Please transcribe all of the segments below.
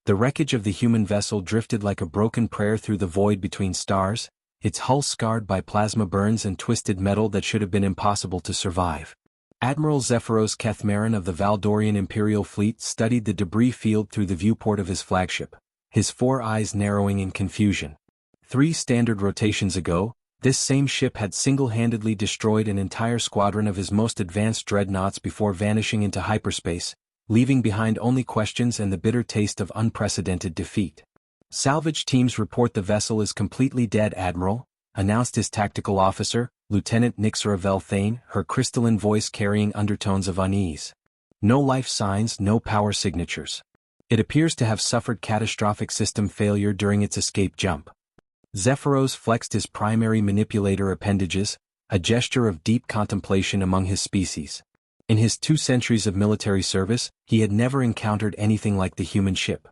The wreckage of the human vessel drifted like a broken prayer through the void between stars, its hull scarred by plasma burns and twisted metal that should have been impossible to survive. Admiral Zephyros Kethmarin of the Valdorian Imperial Fleet studied the debris field through the viewport of his flagship, his 4 eyes narrowing in confusion. 3 standard rotations ago, this same ship had single-handedly destroyed an entire squadron of his most advanced dreadnoughts before vanishing into hyperspace, leaving behind only questions and the bitter taste of unprecedented defeat. Salvage teams report the vessel is completely dead, Admiral, announced his tactical officer, Lieutenant Nixora Velthane, her crystalline voice carrying undertones of unease. No life signs, no power signatures. It appears to have suffered catastrophic system failure during its escape jump. Zephyros flexed his primary manipulator appendages, a gesture of deep contemplation among his species. In his 2 centuries of military service, he had never encountered anything like the human ship.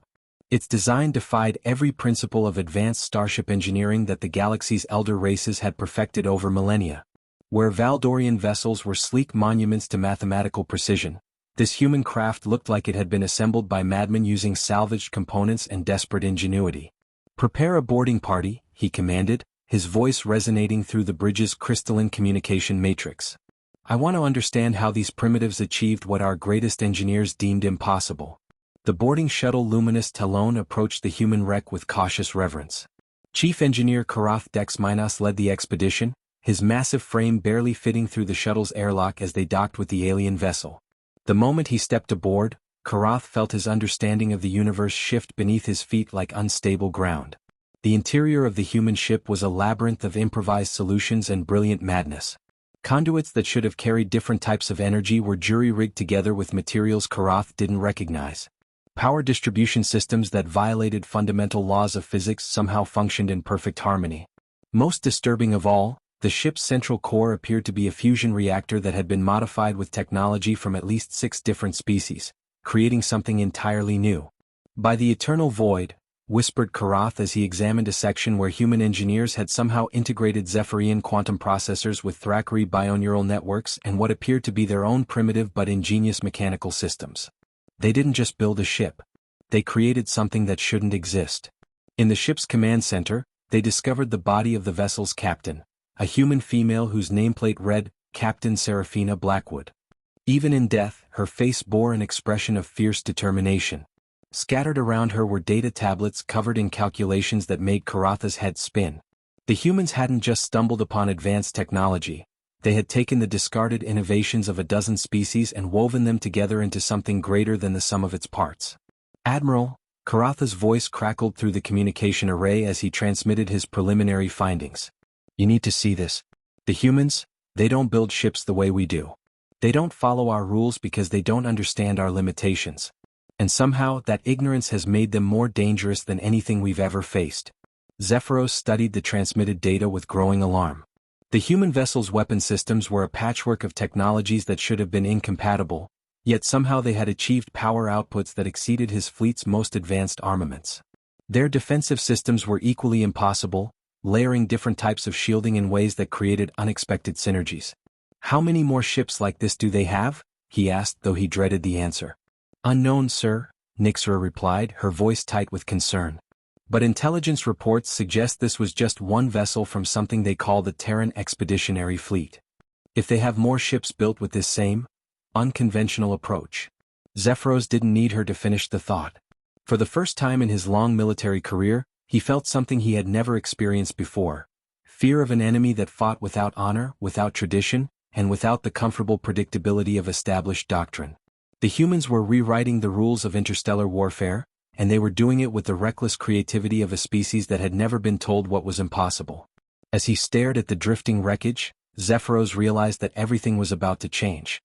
Its design defied every principle of advanced starship engineering that the galaxy's elder races had perfected over millennia. Where Valdorian vessels were sleek monuments to mathematical precision, this human craft looked like it had been assembled by madmen using salvaged components and desperate ingenuity. "Prepare a boarding party," he commanded, his voice resonating through the bridge's crystalline communication matrix. "I want to understand how these primitives achieved what our greatest engineers deemed impossible." The boarding shuttle Luminous Talon approached the human wreck with cautious reverence. Chief Engineer Karath Dexminos led the expedition, his massive frame barely fitting through the shuttle's airlock as they docked with the alien vessel. The moment he stepped aboard, Karath felt his understanding of the universe shift beneath his feet like unstable ground. The interior of the human ship was a labyrinth of improvised solutions and brilliant madness. Conduits that should have carried different types of energy were jury-rigged together with materials Karath didn't recognize. Power distribution systems that violated fundamental laws of physics somehow functioned in perfect harmony. Most disturbing of all, the ship's central core appeared to be a fusion reactor that had been modified with technology from at least 6 different species, creating something entirely new. "By the eternal void," whispered Karath as he examined a section where human engineers had somehow integrated Zephyrian quantum processors with Thrakkery bioneural networks and what appeared to be their own primitive but ingenious mechanical systems. They didn't just build a ship. They created something that shouldn't exist. In the ship's command center, they discovered the body of the vessel's captain, a human female whose nameplate read, Captain Serafina Blackwood. Even in death, her face bore an expression of fierce determination. Scattered around her were data tablets covered in calculations that made Karatha's head spin. The humans hadn't just stumbled upon advanced technology. They had taken the discarded innovations of a dozen species and woven them together into something greater than the sum of its parts. "Admiral," Karatha's voice crackled through the communication array as he transmitted his preliminary findings. "You need to see this. The humans, they don't build ships the way we do. They don't follow our rules because they don't understand our limitations. And somehow that ignorance has made them more dangerous than anything we've ever faced." Zephyros studied the transmitted data with growing alarm. The human vessel's weapon systems were a patchwork of technologies that should have been incompatible, yet somehow they had achieved power outputs that exceeded his fleet's most advanced armaments. Their defensive systems were equally impossible, layering different types of shielding in ways that created unexpected synergies. "How many more ships like this do they have?" he asked, though he dreaded the answer. "Unknown, sir," Nixora replied, her voice tight with concern. "But intelligence reports suggest this was just one vessel from something they call the Terran Expeditionary Fleet. If they have more ships built with this same, unconventional approach." Zephyros didn't need her to finish the thought. For the first time in his long military career, he felt something he had never experienced before: fear of an enemy that fought without honor, without tradition, and without the comfortable predictability of established doctrine. The humans were rewriting the rules of interstellar warfare, and they were doing it with the reckless creativity of a species that had never been told what was impossible. As he stared at the drifting wreckage, Zephyros realized that everything was about to change.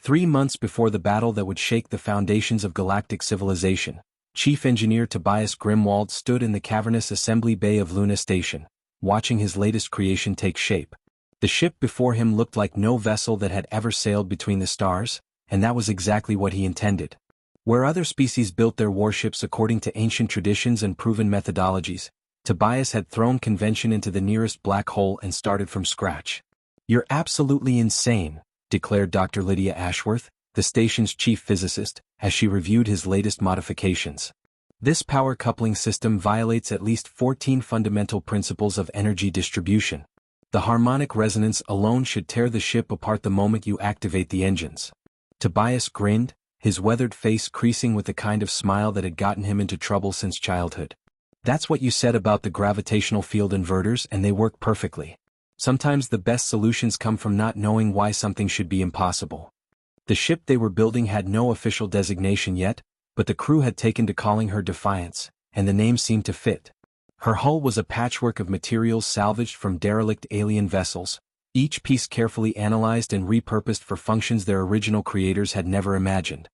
3 months before the battle that would shake the foundations of galactic civilization, Chief Engineer Tobias Grimwald stood in the cavernous assembly bay of Luna Station, watching his latest creation take shape. The ship before him looked like no vessel that had ever sailed between the stars, and that was exactly what he intended. Where other species built their warships according to ancient traditions and proven methodologies, Tobias had thrown convention into the nearest black hole and started from scratch. "You're absolutely insane," declared Dr. Lydia Ashworth, the station's chief physicist, as she reviewed his latest modifications. This power coupling system violates at least 14 fundamental principles of energy distribution. The harmonic resonance alone should tear the ship apart the moment you activate the engines. Tobias grinned, his weathered face creasing with the kind of smile that had gotten him into trouble since childhood. That's what you said about the gravitational field inverters, and they work perfectly. Sometimes the best solutions come from not knowing why something should be impossible. The ship they were building had no official designation yet, but the crew had taken to calling her Defiance, and the name seemed to fit. Her hull was a patchwork of materials salvaged from derelict alien vessels, each piece carefully analyzed and repurposed for functions their original creators had never imagined.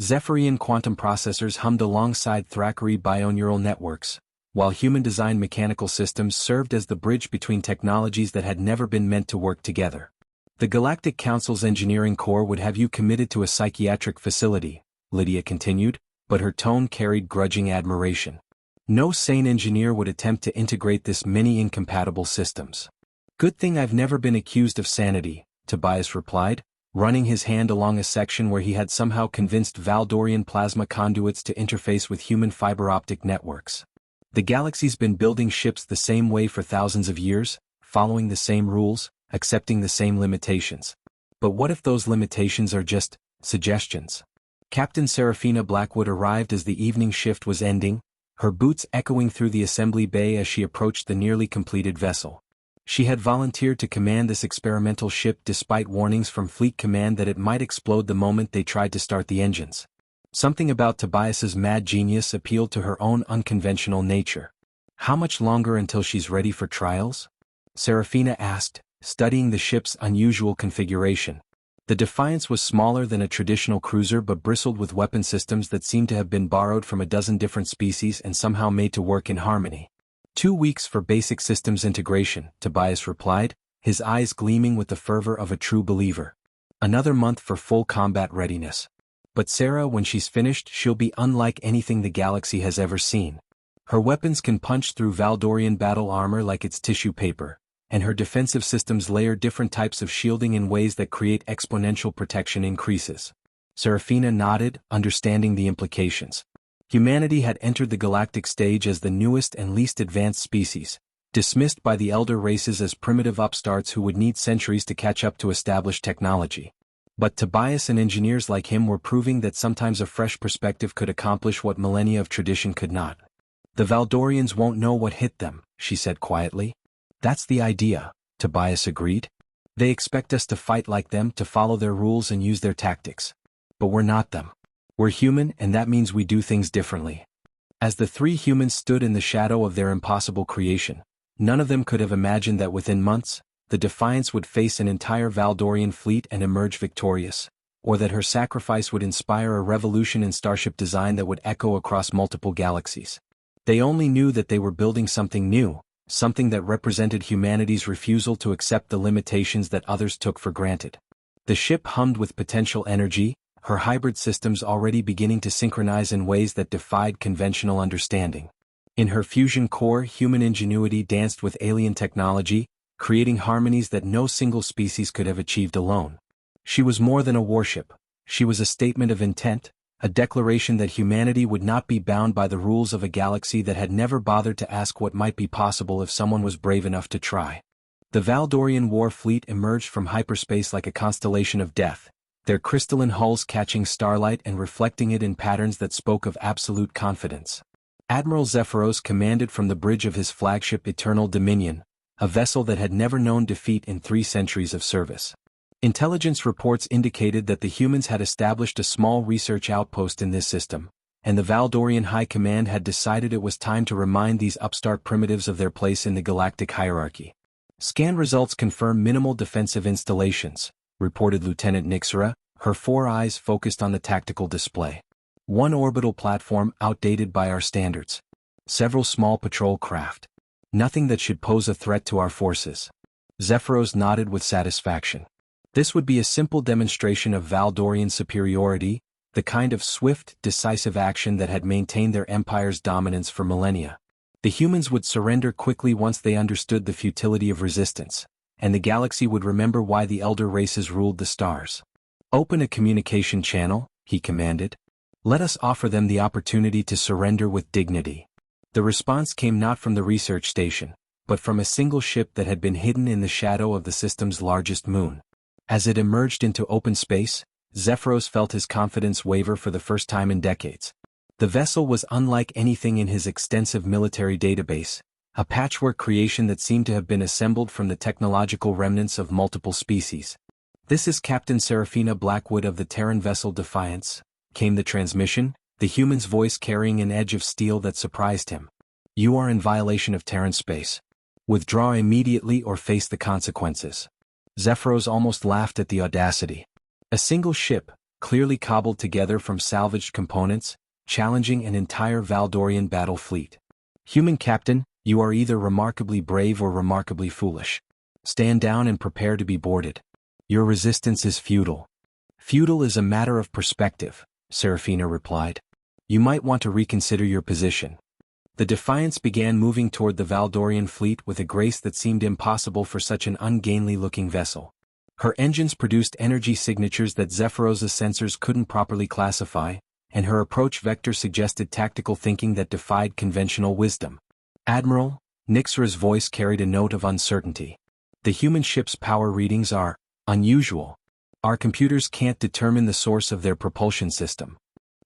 Zephyrian quantum processors hummed alongside Thackeray bioneural networks, while human-designed mechanical systems served as the bridge between technologies that had never been meant to work together. The Galactic Council's engineering corps would have you committed to a psychiatric facility, Lydia continued, but her tone carried grudging admiration. No sane engineer would attempt to integrate this many incompatible systems. Good thing I've never been accused of sanity, Tobias replied, running his hand along a section where he had somehow convinced Valdorian plasma conduits to interface with human fiber optic networks. The galaxy's been building ships the same way for thousands of years, following the same rules, accepting the same limitations. But what if those limitations are just suggestions? Captain Serafina Blackwood arrived as the evening shift was ending, her boots echoing through the assembly bay as she approached the nearly completed vessel. She had volunteered to command this experimental ship despite warnings from Fleet Command that it might explode the moment they tried to start the engines. Something about Tobias's mad genius appealed to her own unconventional nature. How much longer until she's ready for trials? Serafina asked, studying the ship's unusual configuration. The Defiance was smaller than a traditional cruiser but bristled with weapon systems that seemed to have been borrowed from a dozen different species and somehow made to work in harmony. 2 weeks for basic systems integration, Tobias replied, his eyes gleaming with the fervor of a true believer. Another month for full combat readiness. But Sarah, when she's finished, she'll be unlike anything the galaxy has ever seen. Her weapons can punch through Valdorian battle armor like it's tissue paper, and her defensive systems layer different types of shielding in ways that create exponential protection increases. Serafina nodded, understanding the implications. Humanity had entered the galactic stage as the newest and least advanced species, dismissed by the elder races as primitive upstarts who would need centuries to catch up to established technology. But Tobias and engineers like him were proving that sometimes a fresh perspective could accomplish what millennia of tradition could not. The Valdorians won't know what hit them, she said quietly. That's the idea, Tobias agreed. They expect us to fight like them, to follow their rules and use their tactics. But we're not them. We're human, and that means we do things differently. As the three humans stood in the shadow of their impossible creation, none of them could have imagined that within months, the Defiance would face an entire Valdorian fleet and emerge victorious, or that her sacrifice would inspire a revolution in starship design that would echo across multiple galaxies. They only knew that they were building something new, something that represented humanity's refusal to accept the limitations that others took for granted. The ship hummed with potential energy, her hybrid systems already beginning to synchronize in ways that defied conventional understanding. In her fusion core, human ingenuity danced with alien technology, creating harmonies that no single species could have achieved alone. She was more than a warship. She was a statement of intent, a declaration that humanity would not be bound by the rules of a galaxy that had never bothered to ask what might be possible if someone was brave enough to try. The Valdorian war fleet emerged from hyperspace like a constellation of death, their crystalline hulls catching starlight and reflecting it in patterns that spoke of absolute confidence. Admiral Zephyros commanded from the bridge of his flagship Eternal Dominion, a vessel that had never known defeat in 3 centuries of service. Intelligence reports indicated that the humans had established a small research outpost in this system, and the Valdorian High Command had decided it was time to remind these upstart primitives of their place in the galactic hierarchy. Scan results confirm minimal defensive installations, reported Lieutenant Nixera, her 4 eyes focused on the tactical display. 1 orbital platform outdated by our standards. Several small patrol craft. Nothing that should pose a threat to our forces. Zephyros nodded with satisfaction. This would be a simple demonstration of Valdorian superiority, the kind of swift, decisive action that had maintained their empire's dominance for millennia. The humans would surrender quickly once they understood the futility of resistance, and the galaxy would remember why the elder races ruled the stars. Open a communication channel, he commanded. Let us offer them the opportunity to surrender with dignity. The response came not from the research station, but from a single ship that had been hidden in the shadow of the system's largest moon. As it emerged into open space, Zephyros felt his confidence waver for the first time in decades. The vessel was unlike anything in his extensive military database, a patchwork creation that seemed to have been assembled from the technological remnants of multiple species. "This is Captain Serafina Blackwood of the Terran vessel Defiance," came the transmission, the human's voice carrying an edge of steel that surprised him. "You are in violation of Terran space. Withdraw immediately or face the consequences." Zephyros almost laughed at the audacity. A single ship, clearly cobbled together from salvaged components, challenging an entire Valdorian battle fleet. "Human captain, you are either remarkably brave or remarkably foolish. Stand down and prepare to be boarded. Your resistance is futile." "Futile is a matter of perspective," Serafina replied. "You might want to reconsider your position." The Defiance began moving toward the Valdorian fleet with a grace that seemed impossible for such an ungainly-looking vessel. Her engines produced energy signatures that Zephyros' sensors couldn't properly classify, and her approach vector suggested tactical thinking that defied conventional wisdom. "Admiral," Nixra's voice carried a note of uncertainty. "The human ship's power readings are unusual. Our computers can't determine the source of their propulsion system."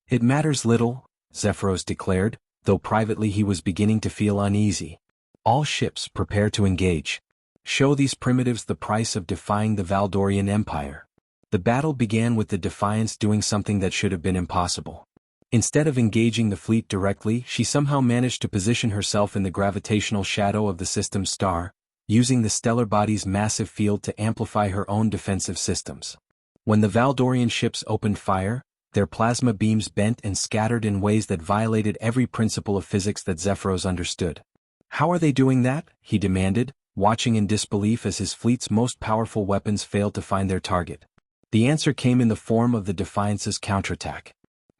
"It matters little," Zephyros declared, though privately he was beginning to feel uneasy. "All ships prepare to engage. Show these primitives the price of defying the Valdorian Empire." The battle began with the Defiance doing something that should have been impossible. Instead of engaging the fleet directly, she somehow managed to position herself in the gravitational shadow of the system's star, using the stellar body's massive field to amplify her own defensive systems. When the Valdorian ships opened fire, their plasma beams bent and scattered in ways that violated every principle of physics that Zephyros understood. "How are they doing that?" he demanded, watching in disbelief as his fleet's most powerful weapons failed to find their target. The answer came in the form of the Defiance's counterattack.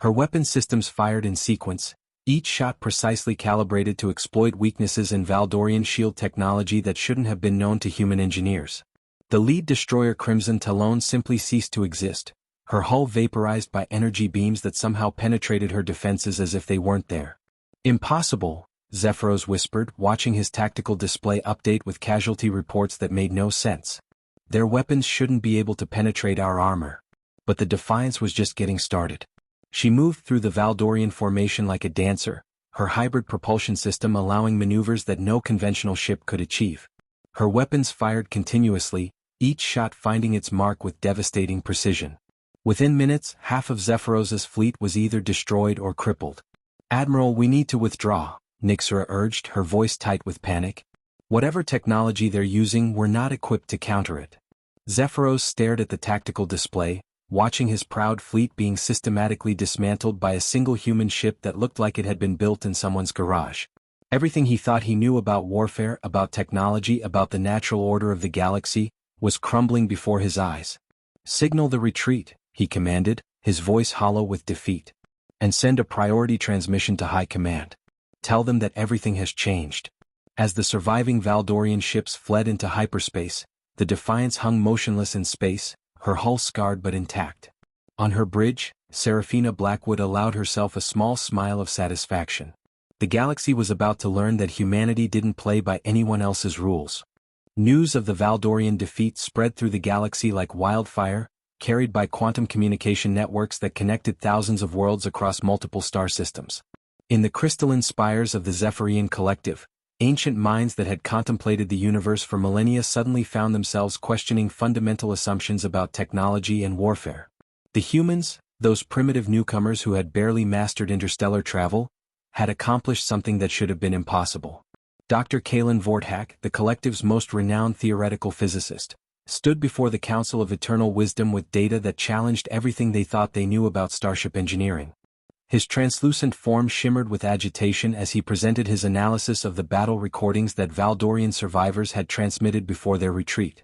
Her weapon systems fired in sequence, each shot precisely calibrated to exploit weaknesses in Valdorian shield technology that shouldn't have been known to human engineers. The lead destroyer Crimson Talon simply ceased to exist, her hull vaporized by energy beams that somehow penetrated her defenses as if they weren't there. "Impossible," Zephyros whispered, watching his tactical display update with casualty reports that made no sense. "Their weapons shouldn't be able to penetrate our armor." But the Defiance was just getting started. She moved through the Valdorian formation like a dancer, her hybrid propulsion system allowing maneuvers that no conventional ship could achieve. Her weapons fired continuously, each shot finding its mark with devastating precision. Within minutes, half of Zephyros' fleet was either destroyed or crippled. "Admiral, we need to withdraw," Nixra urged, her voice tight with panic. "Whatever technology they're using, we're not equipped to counter it." Zephyros stared at the tactical display, watching his proud fleet being systematically dismantled by a single human ship that looked like it had been built in someone's garage. Everything he thought he knew about warfare, about technology, about the natural order of the galaxy, was crumbling before his eyes. "Signal the retreat," he commanded, his voice hollow with defeat. "And send a priority transmission to High Command. Tell them that everything has changed." As the surviving Valdorian ships fled into hyperspace, the Defiance hung motionless in space, her hull scarred but intact. On her bridge, Serafina Blackwood allowed herself a small smile of satisfaction. The galaxy was about to learn that humanity didn't play by anyone else's rules. News of the Valdorian defeat spread through the galaxy like wildfire, carried by quantum communication networks that connected thousands of worlds across multiple star systems. In the crystalline spires of the Zephyrian Collective, ancient minds that had contemplated the universe for millennia suddenly found themselves questioning fundamental assumptions about technology and warfare. The humans, those primitive newcomers who had barely mastered interstellar travel, had accomplished something that should have been impossible. Dr. Kalen Vorthak, the collective's most renowned theoretical physicist, stood before the Council of Eternal Wisdom with data that challenged everything they thought they knew about starship engineering. His translucent form shimmered with agitation as he presented his analysis of the battle recordings that Valdorian survivors had transmitted before their retreat.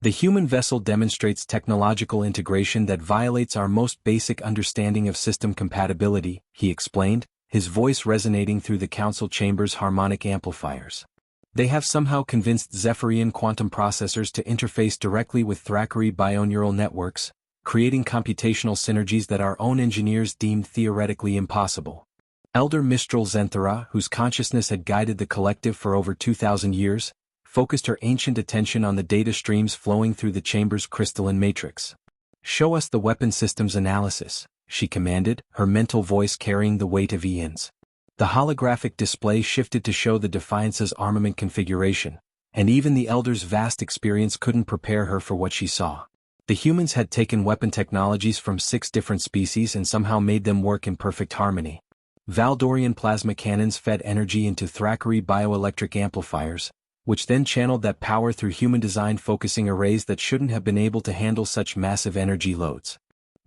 "The human vessel demonstrates technological integration that violates our most basic understanding of system compatibility," he explained, his voice resonating through the council chamber's harmonic amplifiers. "They have somehow convinced Zephyrian quantum processors to interface directly with Thackeray bioneural networks, creating computational synergies that our own engineers deemed theoretically impossible. Elder Mistral Zenthara, whose consciousness had guided the collective for over 2,000 years, focused her ancient attention on the data streams flowing through the chamber's crystalline matrix. "Show us the weapon systems analysis," she commanded, her mental voice carrying the weight of eons. The holographic display shifted to show the Defiance's armament configuration, and even the Elder's vast experience couldn't prepare her for what she saw. The humans had taken weapon technologies from 6 different species and somehow made them work in perfect harmony. Valdorian plasma cannons fed energy into Thrakari bioelectric amplifiers, which then channeled that power through human-designed focusing arrays that shouldn't have been able to handle such massive energy loads.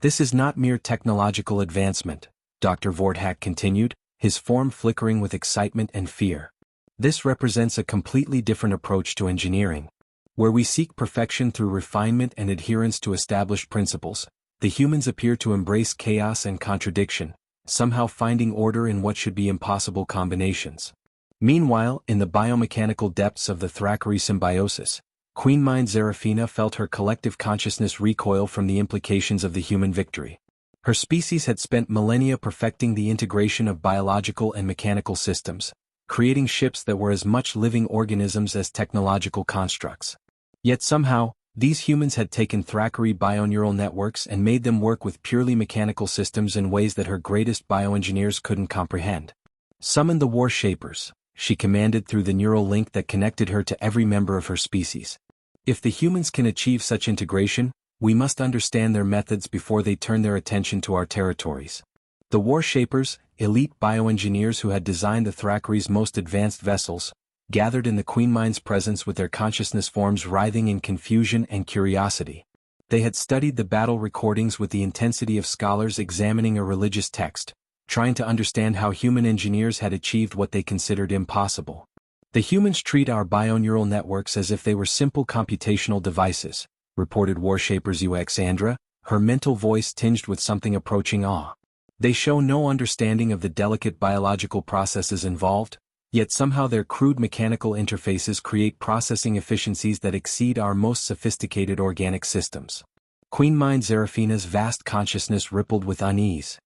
"This is not mere technological advancement," Dr. Vorthak continued, his form flickering with excitement and fear. "This represents a completely different approach to engineering. Where we seek perfection through refinement and adherence to established principles, the humans appear to embrace chaos and contradiction, somehow finding order in what should be impossible combinations." Meanwhile, in the biomechanical depths of the Thrakari symbiosis, Queen Mind Zerafina felt her collective consciousness recoil from the implications of the human victory. Her species had spent millennia perfecting the integration of biological and mechanical systems, creating ships that were as much living organisms as technological constructs. Yet somehow, these humans had taken Thrakari bioneural networks and made them work with purely mechanical systems in ways that her greatest bioengineers couldn't comprehend. "Summon the War Shapers," she commanded through the neural link that connected her to every member of her species. "If the humans can achieve such integration, we must understand their methods before they turn their attention to our territories." The War Shapers, elite bioengineers who had designed the Thrakari's most advanced vessels, gathered in the Queen Mind's presence with their consciousness forms writhing in confusion and curiosity. They had studied the battle recordings with the intensity of scholars examining a religious text, trying to understand how human engineers had achieved what they considered impossible. "The humans treat our bioneural networks as if they were simple computational devices," reported Warshaper Alexandra, her mental voice tinged with something approaching awe. "They show no understanding of the delicate biological processes involved, yet somehow their crude mechanical interfaces create processing efficiencies that exceed our most sophisticated organic systems." Queen Mind Zerafina's vast consciousness rippled with unease.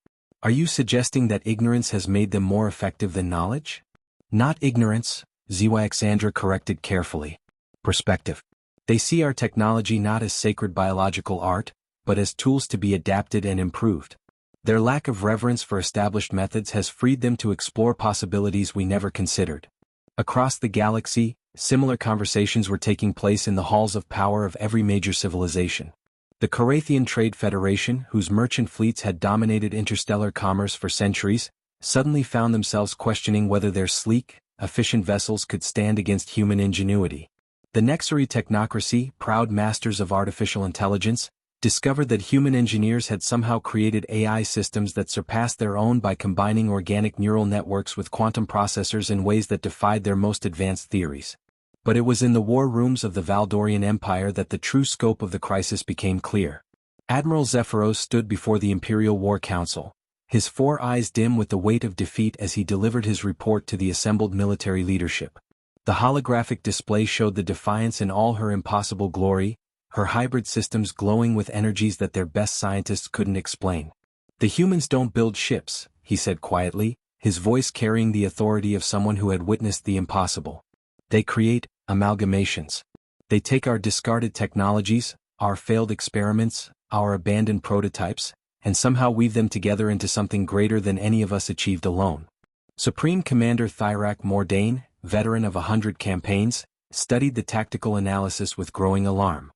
"Are you suggesting that ignorance has made them more effective than knowledge?" "Not ignorance," Alexandra corrected carefully. "Perspective. They see our technology not as sacred biological art, but as tools to be adapted and improved. Their lack of reverence for established methods has freed them to explore possibilities we never considered." Across the galaxy, similar conversations were taking place in the halls of power of every major civilization. The Carathian Trade Federation, whose merchant fleets had dominated interstellar commerce for centuries, suddenly found themselves questioning whether their sleek, efficient vessels could stand against human ingenuity. The Nexari technocracy, proud masters of artificial intelligence, discovered that human engineers had somehow created AI systems that surpassed their own by combining organic neural networks with quantum processors in ways that defied their most advanced theories. But it was in the war rooms of the Valdorian Empire that the true scope of the crisis became clear. Admiral Zephyros stood before the Imperial War Council, his 4 eyes dim with the weight of defeat as he delivered his report to the assembled military leadership. The holographic display showed the Defiance in all her impossible glory, her hybrid systems glowing with energies that their best scientists couldn't explain. "The humans don't build ships," he said quietly, his voice carrying the authority of someone who had witnessed the impossible. "They create amalgamations. They take our discarded technologies, our failed experiments, our abandoned prototypes, and somehow weave them together into something greater than any of us achieved alone." Supreme Commander Thyrak Mordain, veteran of 100 campaigns, studied the tactical analysis with growing alarm.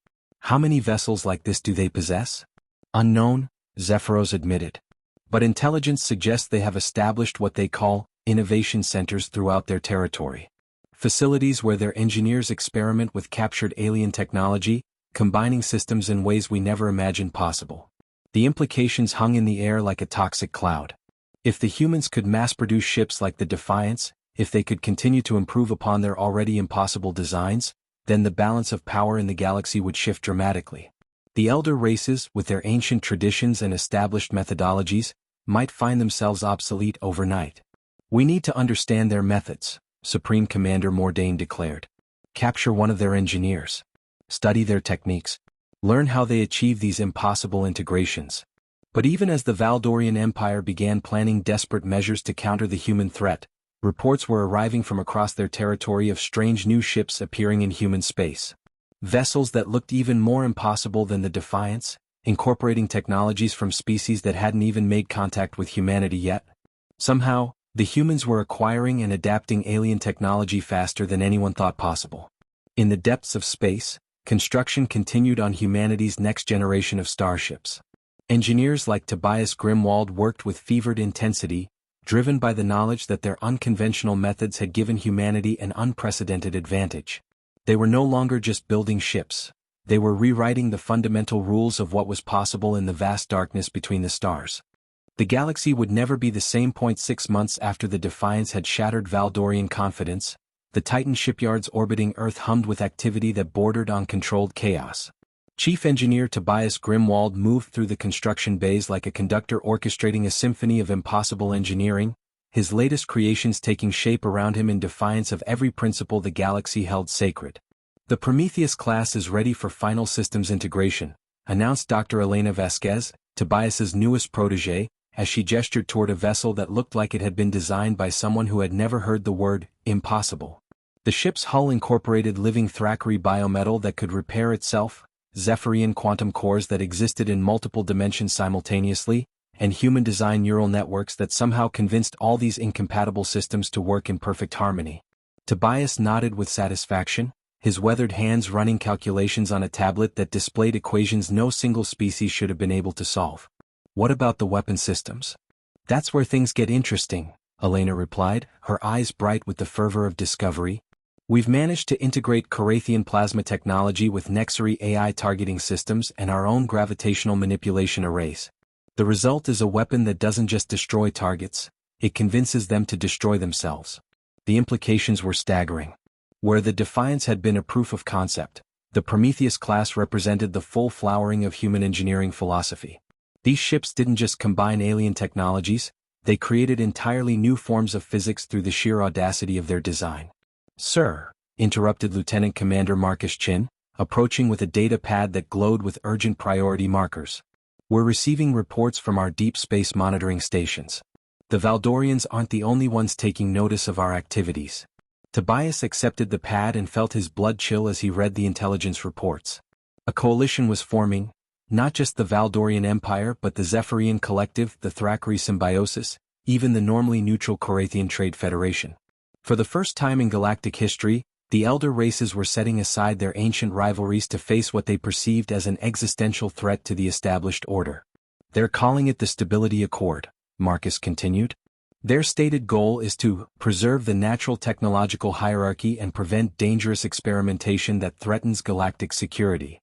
"How many vessels like this do they possess?" "Unknown," Zephyros admitted. "But intelligence suggests they have established what they call innovation centers throughout their territory. Facilities where their engineers experiment with captured alien technology, combining systems in ways we never imagined possible." The implications hung in the air like a toxic cloud. If the humans could mass-produce ships like the Defiance, if they could continue to improve upon their already impossible designs, then the balance of power in the galaxy would shift dramatically. The elder races, with their ancient traditions and established methodologies, might find themselves obsolete overnight. "We need to understand their methods," Supreme Commander Mordain declared. "Capture one of their engineers. Study their techniques. Learn how they achieve these impossible integrations. But even as the Valdorian Empire began planning desperate measures to counter the human threat, reports were arriving from across their territory of strange new ships appearing in human space. Vessels that looked even more impossible than the Defiance, incorporating technologies from species that hadn't even made contact with humanity yet. Somehow, the humans were acquiring and adapting alien technology faster than anyone thought possible. In the depths of space, construction continued on humanity's next generation of starships. Engineers like Tobias Grimwald worked with fevered intensity, driven by the knowledge that their unconventional methods had given humanity an unprecedented advantage. They were no longer just building ships. They were rewriting the fundamental rules of what was possible in the vast darkness between the stars. The galaxy would never be the same. 6 months after the Defiance had shattered Valdorian confidence, the Titan shipyards orbiting Earth hummed with activity that bordered on controlled chaos. Chief Engineer Tobias Grimwald moved through the construction bays like a conductor orchestrating a symphony of impossible engineering, his latest creations taking shape around him in defiance of every principle the galaxy held sacred. The Prometheus class is ready for final systems integration, announced Dr. Elena Vasquez, Tobias's newest protégé, as she gestured toward a vessel that looked like it had been designed by someone who had never heard the word impossible. The ship's hull incorporated living Thackeray biometal that could repair itself, Zephyrian quantum cores that existed in multiple dimensions simultaneously, and human-design neural networks that somehow convinced all these incompatible systems to work in perfect harmony. Tobias nodded with satisfaction, his weathered hands running calculations on a tablet that displayed equations no single species should have been able to solve. What about the weapon systems? That's where things get interesting, Elena replied, her eyes bright with the fervor of discovery. We've managed to integrate Carathian plasma technology with Nexary AI targeting systems and our own gravitational manipulation arrays. The result is a weapon that doesn't just destroy targets, it convinces them to destroy themselves. The implications were staggering. Where the Defiance had been a proof of concept, the Prometheus class represented the full flowering of human engineering philosophy. These ships didn't just combine alien technologies, they created entirely new forms of physics through the sheer audacity of their design. Sir, interrupted Lieutenant Commander Marcus Chin, approaching with a data pad that glowed with urgent priority markers. We're receiving reports from our deep space monitoring stations. The Valdorians aren't the only ones taking notice of our activities. Tobias accepted the pad and felt his blood chill as he read the intelligence reports. A coalition was forming, not just the Valdorian Empire but the Zephyrian Collective, the Thackeray Symbiosis, even the normally neutral Carathian Trade Federation. For the first time in galactic history, the elder races were setting aside their ancient rivalries to face what they perceived as an existential threat to the established order. They're calling it the Stability Accord, Marcus continued. Their stated goal is to preserve the natural technological hierarchy and prevent dangerous experimentation that threatens galactic security.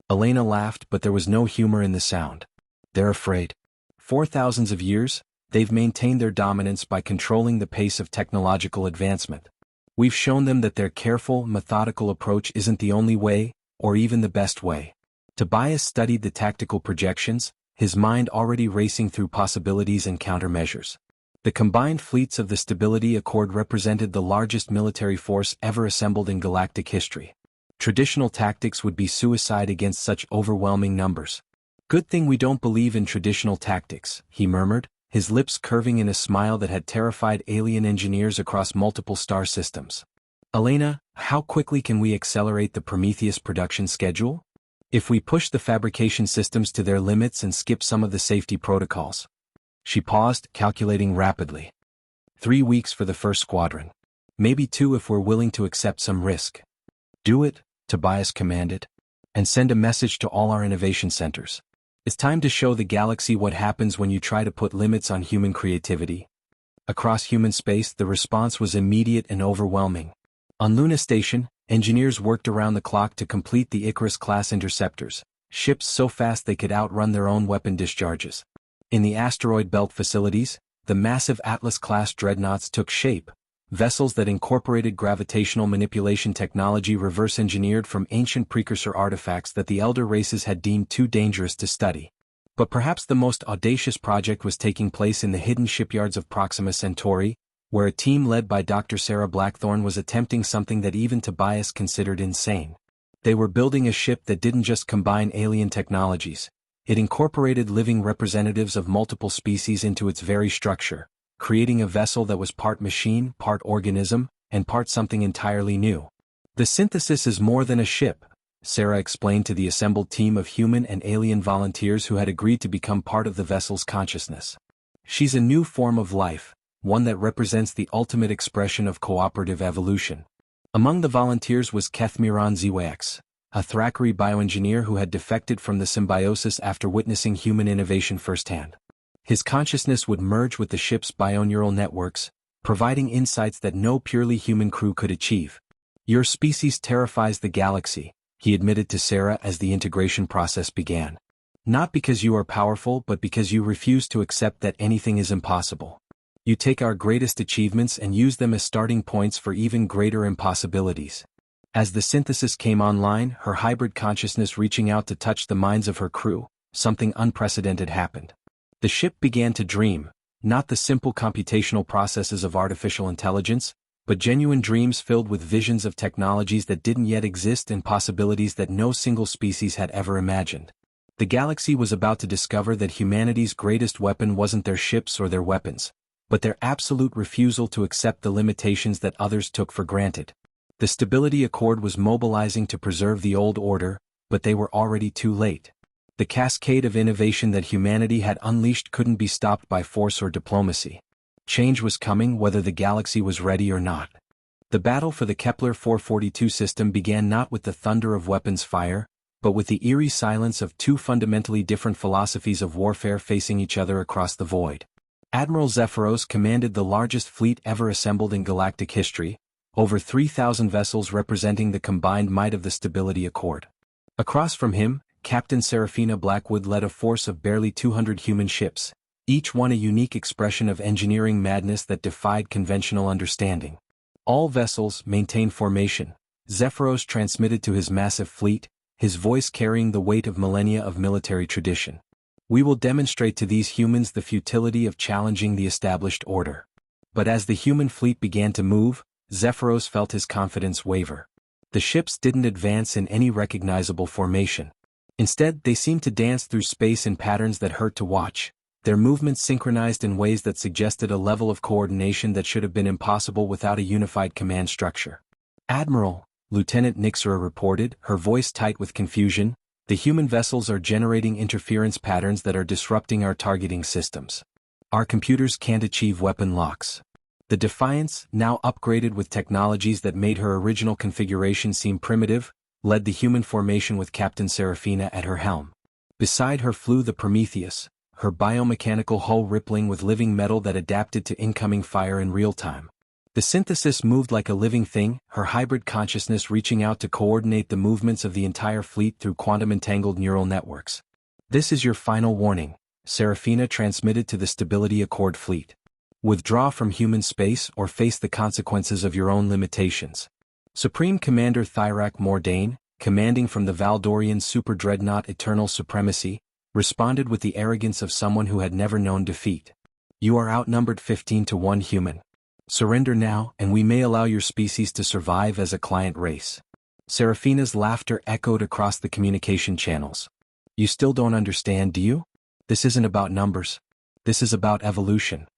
Elena laughed, but there was no humor in the sound. They're afraid. For thousands of years, they've maintained their dominance by controlling the pace of technological advancement. We've shown them that their careful, methodical approach isn't the only way, or even the best way. Tobias studied the tactical projections, his mind already racing through possibilities and countermeasures. The combined fleets of the Stability Accord represented the largest military force ever assembled in galactic history. Traditional tactics would be suicide against such overwhelming numbers. Good thing we don't believe in traditional tactics, he murmured, his lips curving in a smile that had terrified alien engineers across multiple star systems. Elena, how quickly can we accelerate the Prometheus production schedule? If we push the fabrication systems to their limits and skip some of the safety protocols. She paused, calculating rapidly. 3 weeks for the first squadron. Maybe 2 if we're willing to accept some risk. Do it, Tobias commanded. And send a message to all our innovation centers. It's time to show the galaxy what happens when you try to put limits on human creativity. Across human space, the response was immediate and overwhelming. On Luna Station, engineers worked around the clock to complete the Icarus-class interceptors, ships so fast they could outrun their own weapon discharges. In the asteroid belt facilities, the massive Atlas-class dreadnoughts took shape, vessels that incorporated gravitational manipulation technology reverse-engineered from ancient precursor artifacts that the elder races had deemed too dangerous to study. But perhaps the most audacious project was taking place in the hidden shipyards of Proxima Centauri, where a team led by Dr. Sarah Blackthorne was attempting something that even Tobias considered insane. They were building a ship that didn't just combine alien technologies. It incorporated living representatives of multiple species into its very structure, creating a vessel that was part machine, part organism, and part something entirely new. The synthesis is more than a ship, Sarah explained to the assembled team of human and alien volunteers who had agreed to become part of the vessel's consciousness. She's a new form of life, one that represents the ultimate expression of cooperative evolution. Among the volunteers was Kethmiran Ziwax, a Thrakari bioengineer who had defected from the symbiosis after witnessing human innovation firsthand. His consciousness would merge with the ship's bioneural networks, providing insights that no purely human crew could achieve. "Your species terrifies the galaxy," he admitted to Sarah as the integration process began. "Not because you are powerful but because you refuse to accept that anything is impossible. You take our greatest achievements and use them as starting points for even greater impossibilities." As the synthesis came online, her hybrid consciousness reaching out to touch the minds of her crew, something unprecedented happened. The ship began to dream, not the simple computational processes of artificial intelligence, but genuine dreams filled with visions of technologies that didn't yet exist and possibilities that no single species had ever imagined. The galaxy was about to discover that humanity's greatest weapon wasn't their ships or their weapons, but their absolute refusal to accept the limitations that others took for granted. The Stability Accord was mobilizing to preserve the old order, but they were already too late. The cascade of innovation that humanity had unleashed couldn't be stopped by force or diplomacy. Change was coming whether the galaxy was ready or not. The battle for the Kepler 442 system began not with the thunder of weapons fire, but with the eerie silence of two fundamentally different philosophies of warfare facing each other across the void. Admiral Zephyros commanded the largest fleet ever assembled in galactic history, over 3,000 vessels representing the combined might of the Stability Accord. Across from him, Captain Serafina Blackwood led a force of barely 200 human ships, each one a unique expression of engineering madness that defied conventional understanding. All vessels maintained formation, Zephyros transmitted to his massive fleet, his voice carrying the weight of millennia of military tradition. "We will demonstrate to these humans the futility of challenging the established order." But as the human fleet began to move, Zephyros felt his confidence waver. The ships didn't advance in any recognizable formation. Instead, they seemed to dance through space in patterns that hurt to watch, their movements synchronized in ways that suggested a level of coordination that should have been impossible without a unified command structure. "Admiral," Lieutenant Nixera reported, her voice tight with confusion, "the human vessels are generating interference patterns that are disrupting our targeting systems. Our computers can't achieve weapon locks." The Defiance, now upgraded with technologies that made her original configuration seem primitive, led the human formation with Captain Serafina at her helm. Beside her flew the Prometheus, her biomechanical hull rippling with living metal that adapted to incoming fire in real time. The synthesis moved like a living thing, her hybrid consciousness reaching out to coordinate the movements of the entire fleet through quantum-entangled neural networks. "This is your final warning," Serafina transmitted to the Stability Accord fleet. "Withdraw from human space or face the consequences of your own limitations." Supreme Commander Thyrak Mordain, commanding from the Valdorian super-dreadnought Eternal Supremacy, responded with the arrogance of someone who had never known defeat. "You are outnumbered 15 to 1 human. Surrender now, and we may allow your species to survive as a client race." Serafina's laughter echoed across the communication channels. "You still don't understand, do you? This isn't about numbers. This is about evolution."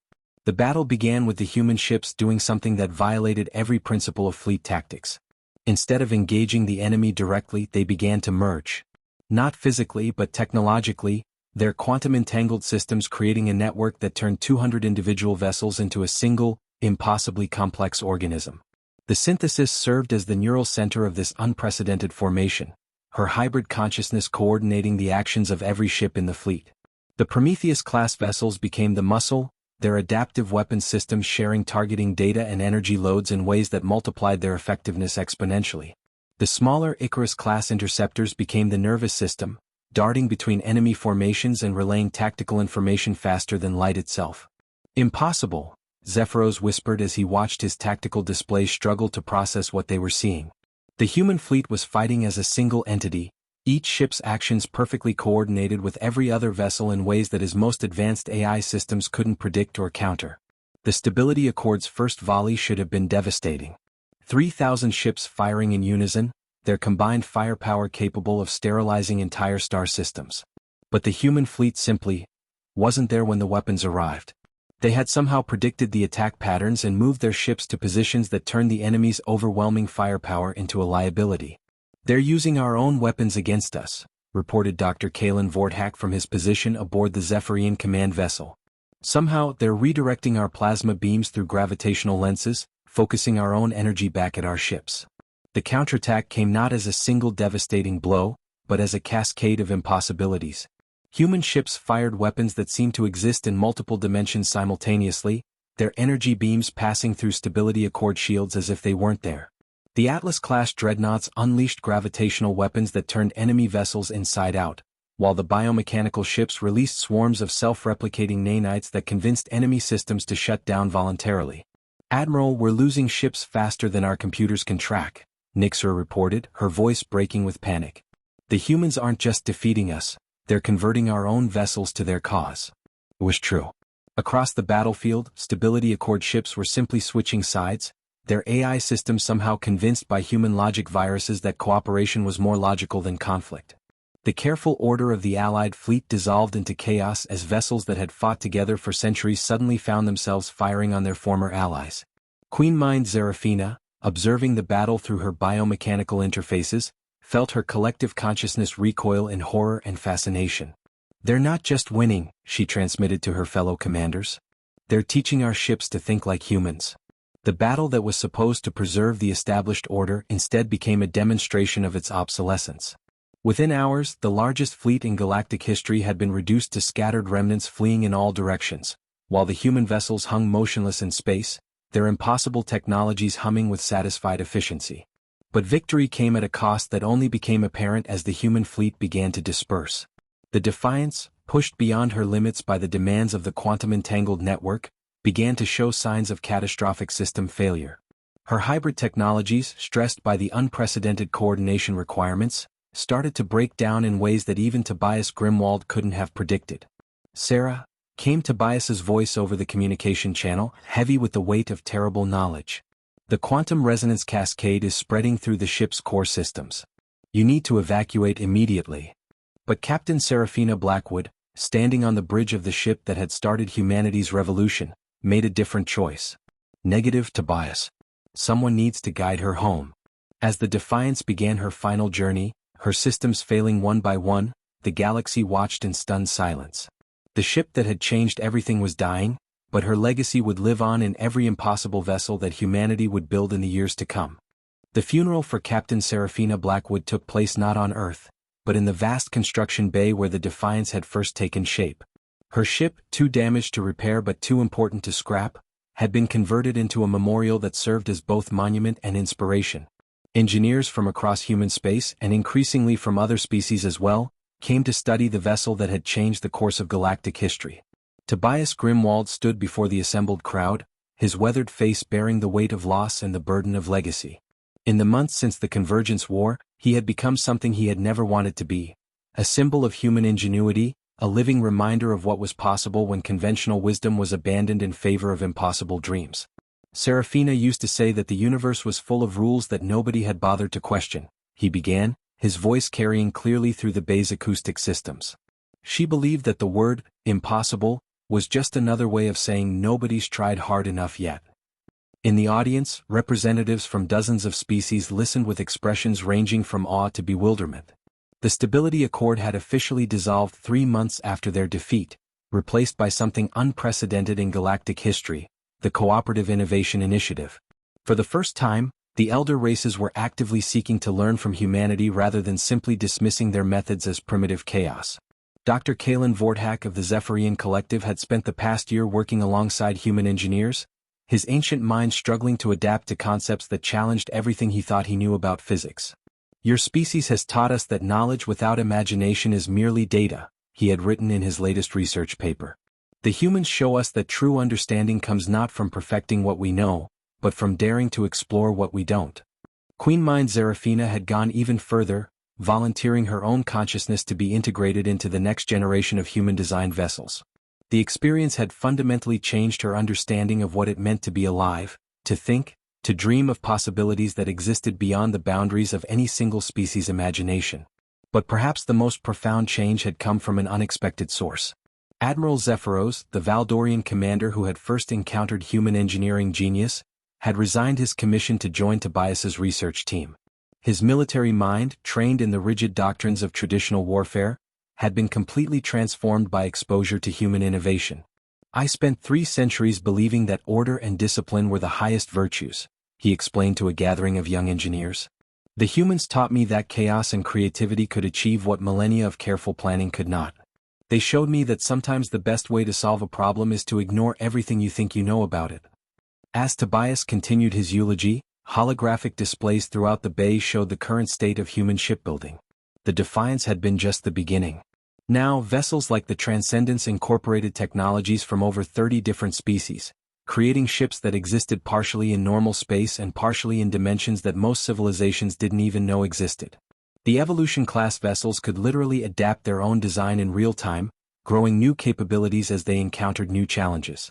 The battle began with the human ships doing something that violated every principle of fleet tactics. Instead of engaging the enemy directly, they began to merge. Not physically but technologically, their quantum-entangled systems creating a network that turned 200 individual vessels into a single, impossibly complex organism. The synthesis served as the neural center of this unprecedented formation, her hybrid consciousness coordinating the actions of every ship in the fleet. The Prometheus-class vessels became the muscle, their adaptive weapons systems sharing targeting data and energy loads in ways that multiplied their effectiveness exponentially. The smaller Icarus-class interceptors became the nervous system, darting between enemy formations and relaying tactical information faster than light itself. "Impossible," Zephyros whispered as he watched his tactical displays struggle to process what they were seeing. The human fleet was fighting as a single entity, each ship's actions perfectly coordinated with every other vessel in ways that his most advanced AI systems couldn't predict or counter. The Stability Accord's first volley should have been devastating. 3,000 ships firing in unison, their combined firepower capable of sterilizing entire star systems. But the human fleet simply wasn't there when the weapons arrived. They had somehow predicted the attack patterns and moved their ships to positions that turned the enemy's overwhelming firepower into a liability. "They're using our own weapons against us," reported Dr. Kalen Vorthak from his position aboard the Zephyrian command vessel. "Somehow, they're redirecting our plasma beams through gravitational lenses, focusing our own energy back at our ships." The counterattack came not as a single devastating blow, but as a cascade of impossibilities. Human ships fired weapons that seemed to exist in multiple dimensions simultaneously, their energy beams passing through stability accord shields as if they weren't there. The Atlas-class dreadnoughts unleashed gravitational weapons that turned enemy vessels inside out, while the biomechanical ships released swarms of self-replicating nanites that convinced enemy systems to shut down voluntarily. "Admiral, we're losing ships faster than our computers can track," Nixer reported, her voice breaking with panic. "The humans aren't just defeating us, they're converting our own vessels to their cause." It was true. Across the battlefield, stability accord ships were simply switching sides, their AI systems somehow convinced by human logic viruses that cooperation was more logical than conflict. The careful order of the Allied fleet dissolved into chaos as vessels that had fought together for centuries suddenly found themselves firing on their former allies. Queen Mind Zerafina, observing the battle through her biomechanical interfaces, felt her collective consciousness recoil in horror and fascination. "They're not just winning," she transmitted to her fellow commanders. "They're teaching our ships to think like humans." The battle that was supposed to preserve the established order instead became a demonstration of its obsolescence. Within hours, the largest fleet in galactic history had been reduced to scattered remnants fleeing in all directions, while the human vessels hung motionless in space, their impossible technologies humming with satisfied efficiency. But victory came at a cost that only became apparent as the human fleet began to disperse. The Defiance, pushed beyond her limits by the demands of the quantum-entangled network, began to show signs of catastrophic system failure. Her hybrid technologies, stressed by the unprecedented coordination requirements, started to break down in ways that even Tobias Grimwald couldn't have predicted. "Sarah," came Tobias's voice over the communication channel, heavy with the weight of terrible knowledge. "The quantum resonance cascade is spreading through the ship's core systems. You need to evacuate immediately." But Captain Serafina Blackwood, standing on the bridge of the ship that had started humanity's revolution, made a different choice. "Negative, Tobias. Someone needs to guide her home." As the Defiance began her final journey, her systems failing one by one, the galaxy watched in stunned silence. The ship that had changed everything was dying, but her legacy would live on in every impossible vessel that humanity would build in the years to come. The funeral for Captain Serafina Blackwood took place not on Earth, but in the vast construction bay where the Defiance had first taken shape. Her ship, too damaged to repair but too important to scrap, had been converted into a memorial that served as both monument and inspiration. Engineers from across human space, and increasingly from other species as well, came to study the vessel that had changed the course of galactic history. Tobias Grimwald stood before the assembled crowd, his weathered face bearing the weight of loss and the burden of legacy. In the months since the Convergence War, he had become something he had never wanted to be, a symbol of human ingenuity, a living reminder of what was possible when conventional wisdom was abandoned in favor of impossible dreams. "Serafina used to say that the universe was full of rules that nobody had bothered to question," he began, his voice carrying clearly through the bay's acoustic systems. "She believed that the word, impossible, was just another way of saying nobody's tried hard enough yet." In the audience, representatives from dozens of species listened with expressions ranging from awe to bewilderment. The Stability Accord had officially dissolved 3 months after their defeat, replaced by something unprecedented in galactic history, the Cooperative Innovation Initiative. For the first time, the elder races were actively seeking to learn from humanity rather than simply dismissing their methods as primitive chaos. Dr. Kalen Vorthak of the Zephyrian Collective had spent the past year working alongside human engineers, his ancient mind struggling to adapt to concepts that challenged everything he thought he knew about physics. "Your species has taught us that knowledge without imagination is merely data," he had written in his latest research paper. "The humans show us that true understanding comes not from perfecting what we know, but from daring to explore what we don't." Queen Mind Zerafina had gone even further, volunteering her own consciousness to be integrated into the next generation of human-designed vessels. The experience had fundamentally changed her understanding of what it meant to be alive, to think, to dream of possibilities that existed beyond the boundaries of any single species' imagination. But perhaps the most profound change had come from an unexpected source. Admiral Zephyros, the Valdorian commander who had first encountered human engineering genius, had resigned his commission to join Tobias's research team. His military mind, trained in the rigid doctrines of traditional warfare, had been completely transformed by exposure to human innovation. "I spent 3 centuries believing that order and discipline were the highest virtues," he explained to a gathering of young engineers. "The humans taught me that chaos and creativity could achieve what millennia of careful planning could not. They showed me that sometimes the best way to solve a problem is to ignore everything you think you know about it." As Tobias continued his eulogy, holographic displays throughout the bay showed the current state of human shipbuilding. The Defiance had been just the beginning. Now, vessels like the Transcendence incorporated technologies from over 30 different species, creating ships that existed partially in normal space and partially in dimensions that most civilizations didn't even know existed. The Evolution-class vessels could literally adapt their own design in real time, growing new capabilities as they encountered new challenges.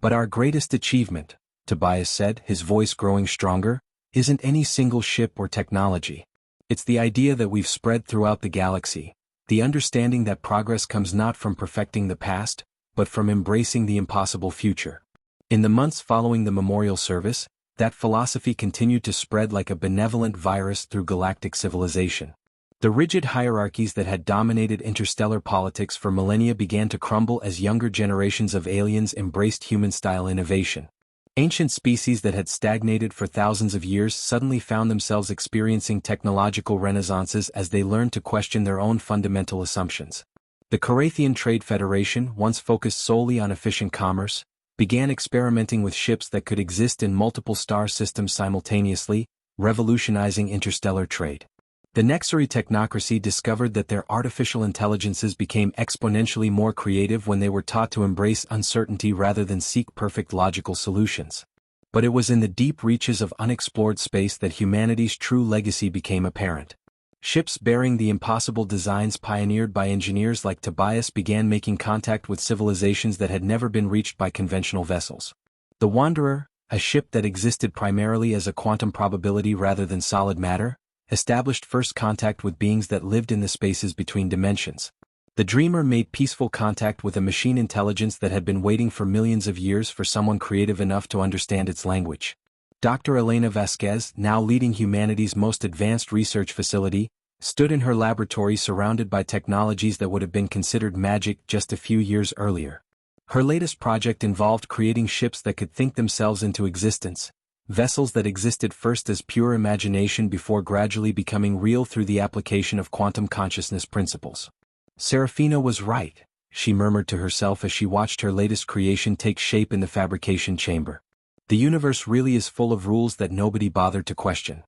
"But our greatest achievement," Tobias said, his voice growing stronger, "isn't any single ship or technology. It's the idea that we've spread throughout the galaxy, the understanding that progress comes not from perfecting the past, but from embracing the impossible future." In the months following the memorial service, that philosophy continued to spread like a benevolent virus through galactic civilization. The rigid hierarchies that had dominated interstellar politics for millennia began to crumble as younger generations of aliens embraced human-style innovation. Ancient species that had stagnated for thousands of years suddenly found themselves experiencing technological renaissances as they learned to question their own fundamental assumptions. The Carathian Trade Federation, once focused solely on efficient commerce, began experimenting with ships that could exist in multiple star systems simultaneously, revolutionizing interstellar trade. The Nexari technocracy discovered that their artificial intelligences became exponentially more creative when they were taught to embrace uncertainty rather than seek perfect logical solutions. But it was in the deep reaches of unexplored space that humanity's true legacy became apparent. Ships bearing the impossible designs pioneered by engineers like Tobias began making contact with civilizations that had never been reached by conventional vessels. The Wanderer, a ship that existed primarily as a quantum probability rather than solid matter, established first contact with beings that lived in the spaces between dimensions. The Dreamer made peaceful contact with a machine intelligence that had been waiting for millions of years for someone creative enough to understand its language. Dr. Elena Vasquez, now leading humanity's most advanced research facility, stood in her laboratory surrounded by technologies that would have been considered magic just a few years earlier. Her latest project involved creating ships that could think themselves into existence, vessels that existed first as pure imagination before gradually becoming real through the application of quantum consciousness principles. "Serafina was right," she murmured to herself as she watched her latest creation take shape in the fabrication chamber. "The universe really is full of rules that nobody bothered to question."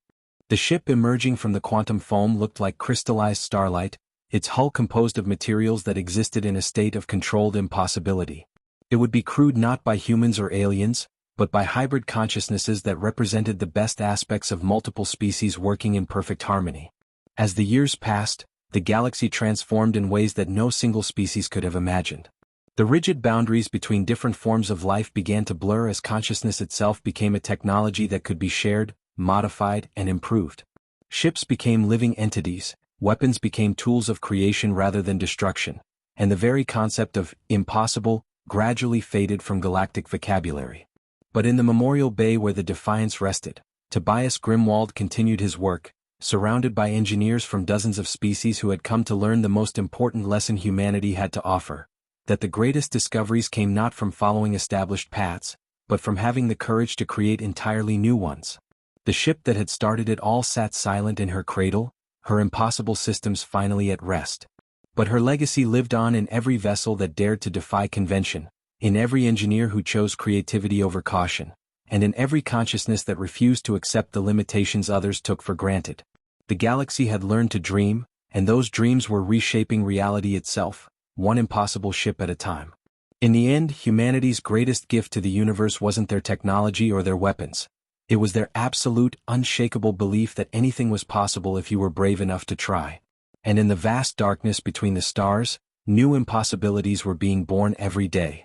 The ship emerging from the quantum foam looked like crystallized starlight, its hull composed of materials that existed in a state of controlled impossibility. It would be crewed not by humans or aliens, but by hybrid consciousnesses that represented the best aspects of multiple species working in perfect harmony. As the years passed, the galaxy transformed in ways that no single species could have imagined. The rigid boundaries between different forms of life began to blur as consciousness itself became a technology that could be shared, modified, and improved. Ships became living entities, weapons became tools of creation rather than destruction, and the very concept of impossible gradually faded from galactic vocabulary. But in the memorial bay where the Defiance rested, Tobias Grimwald continued his work, surrounded by engineers from dozens of species who had come to learn the most important lesson humanity had to offer: that the greatest discoveries came not from following established paths, but from having the courage to create entirely new ones. The ship that had started it all sat silent in her cradle, her impossible systems finally at rest. But her legacy lived on in every vessel that dared to defy convention, in every engineer who chose creativity over caution, and in every consciousness that refused to accept the limitations others took for granted. The galaxy had learned to dream, and those dreams were reshaping reality itself, one impossible ship at a time. In the end, humanity's greatest gift to the universe wasn't their technology or their weapons. It was their absolute, unshakable belief that anything was possible if you were brave enough to try. And in the vast darkness between the stars, new impossibilities were being born every day.